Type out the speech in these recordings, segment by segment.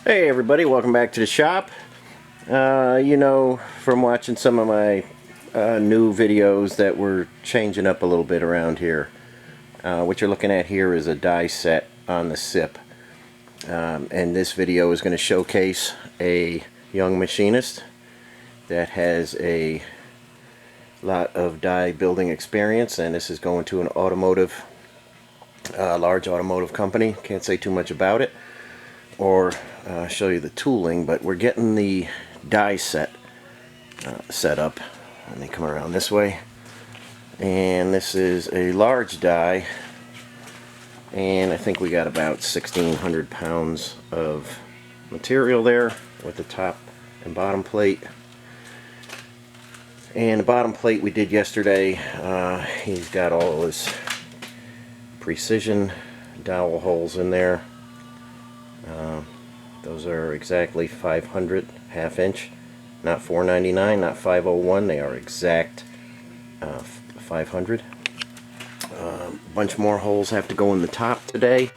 Hey everybody, welcome back to the shop. You know from watching some of my new videos that we're changing up a little bit around here. What you're looking at here is a die set on the Sip. And this video is going to showcase a young machinist that has a lot of die building experience, and this is going to an automotive, large automotive company. Can't say too much about it or show you the tooling, but we're getting the die set set up. Let me come around this way, and this is a large die, and I think we got about 1,600 pounds of material there with the top and bottom plate. And the bottom plate we did yesterday. He's got all his precision dowel holes in there. Those are exactly 500 half-inch, not 499, not 501. They are exact 500. A bunch more holes have to go in the top today,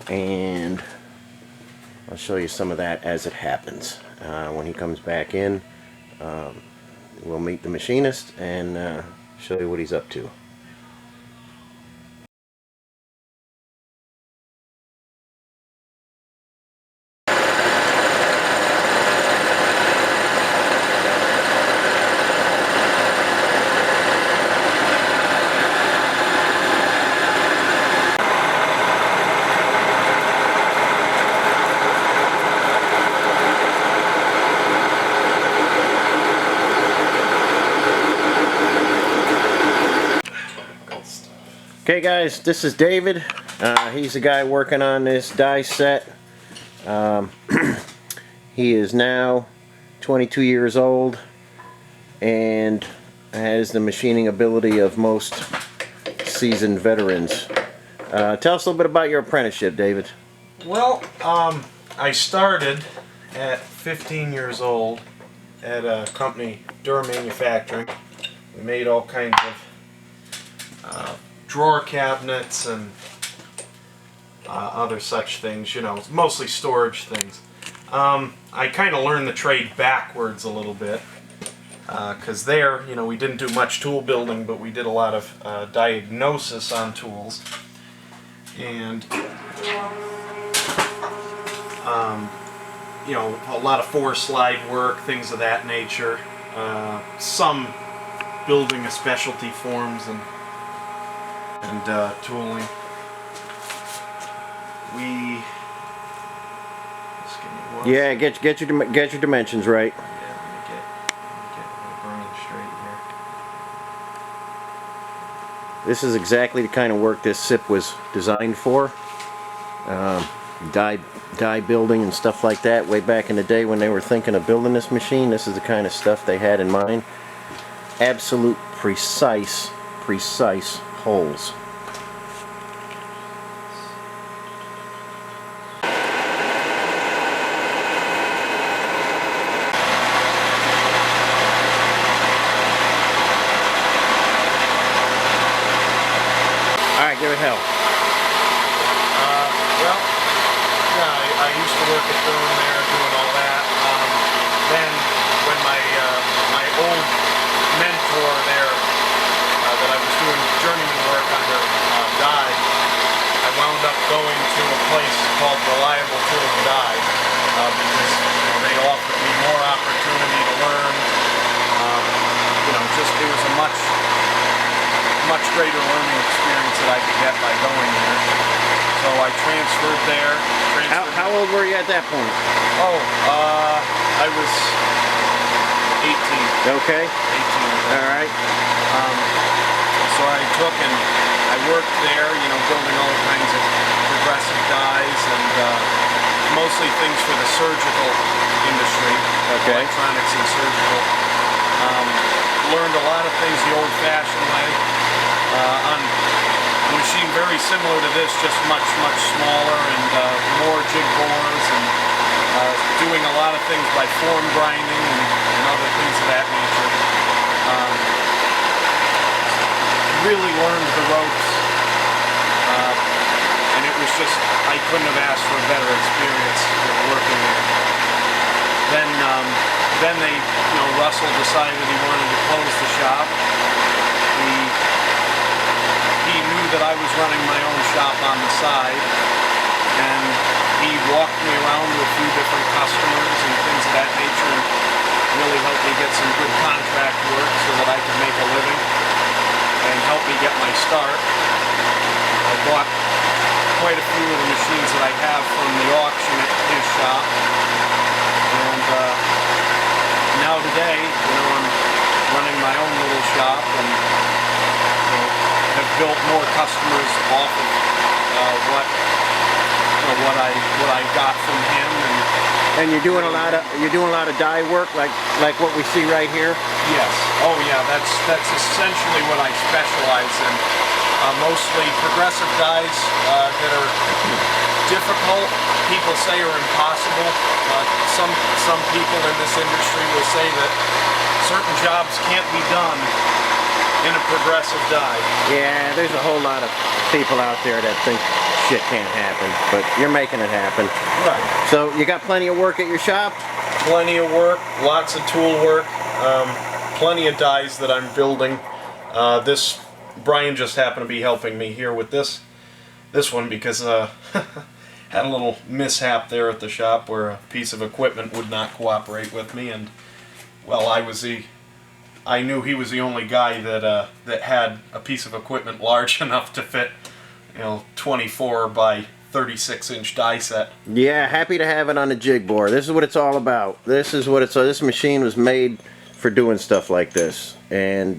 and I'll show you some of that as it happens. When he comes back in, we'll meet the machinist and show you what he's up to. Okay guys, this is David. He's the guy working on this die set. He is now 22 years old and has the machining ability of most seasoned veterans. Tell us a little bit about your apprenticeship, David. Well, I started at 15 years old at a company, Durham Manufacturing. We made all kinds of drawer cabinets and other such things, you know, mostly storage things. I kind of learned the trade backwards a little bit, because there, you know, we didn't do much tool building, but we did a lot of diagnosis on tools. And you know, a lot of four-slide work, things of that nature. Some building of specialty forms and tooling. Just give me one. Yeah, get your dimensions right. Yeah, let me get my brain straight here. This is exactly the kind of work this Sip was designed for. Die building and stuff like that. Way back in the day when they were thinking of building this machine, this is the kind of stuff they had in mind. Absolute precise holes. Alright, give it hell. Well, yeah, I used to work at Durham there doing all that. Then when my old mentor there that I was doing journeyman work under died, I wound up going to a place called Reliable Tool and Die, because you know, they offered me more opportunity to learn. You know, just it was a much greater learning experience that I could get by going there. So I transferred there. How old were you at that point? Oh, I was 18. Okay. 18. All right. So I took and I worked there, you know, building all kinds of progressive dies and mostly things for the surgical industry, Okay. electronics and surgical. Learned a lot of things the old-fashioned way on a machine very similar to this, just much smaller and more jig bores, and doing a lot of things by form grinding and other things of that nature. Really learned the ropes, and it was just, I couldn't have asked for a better experience, you know, working there. Then they, you know, Russell decided he wanted to close the shop. He knew that I was running my own shop on the side, and he walked me around to a few different customers and things of that nature, and really helped me get some good contract work so that I could make a living and help me get my start. I bought quite a few of the machines that I have from the auction at his shop, and now today, you know, I'm running my own little shop and, you know, have built more customers off of what I got from him. And you're doing a lot of dye work, like what we see right here. Yes. Oh yeah, that's essentially what I specialize in. Mostly progressive dyes that are difficult. People say are impossible. Some people in this industry will say that certain jobs can't be done in a progressive dye. Yeah, there's a whole lot of people out there that think shit can't happen, but you're making it happen. Right. So you got plenty of work at your shop? Plenty of work, lots of tool work, plenty of dyes that I'm building. This Brian just happened to be helping me here with this one because had a little mishap there at the shop where a piece of equipment would not cooperate with me, and well, I knew he was the only guy that that had a piece of equipment large enough to fit, you know, 24 by 36-inch die set. Yeah, happy to have it on the jig board. This is what it's all about. This machine was made for doing stuff like this. And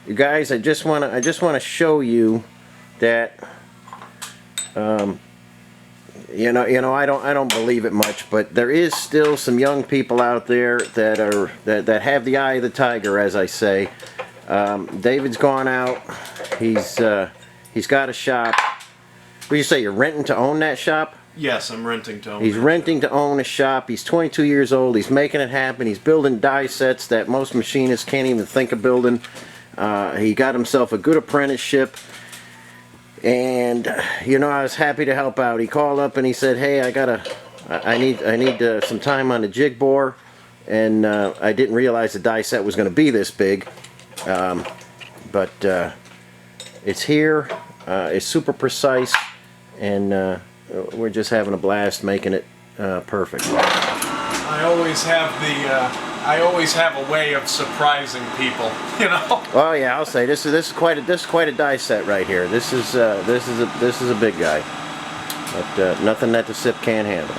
you guys, I just want to show you that you know I don't believe it much, but there is still some young people out there that have the eye of the tiger, as I say. David's gone out. He's got a shop. What do you say, you're renting to own that shop? Yes, I'm renting to own. He's renting to own a shop. He's 22 years old. He's making it happen. He's building die sets that most machinists can't even think of building. He got himself a good apprenticeship. And, you know, I was happy to help out. He called up and he said, hey, I need some time on the jig bore. And I didn't realize the die set was going to be this big. But it's here. It's super precise. And we're just having a blast making it perfect. I always have a way of surprising people, you know. Oh yeah, I'll say this is quite a die set right here. This is a big guy, but nothing that the Sip can't handle.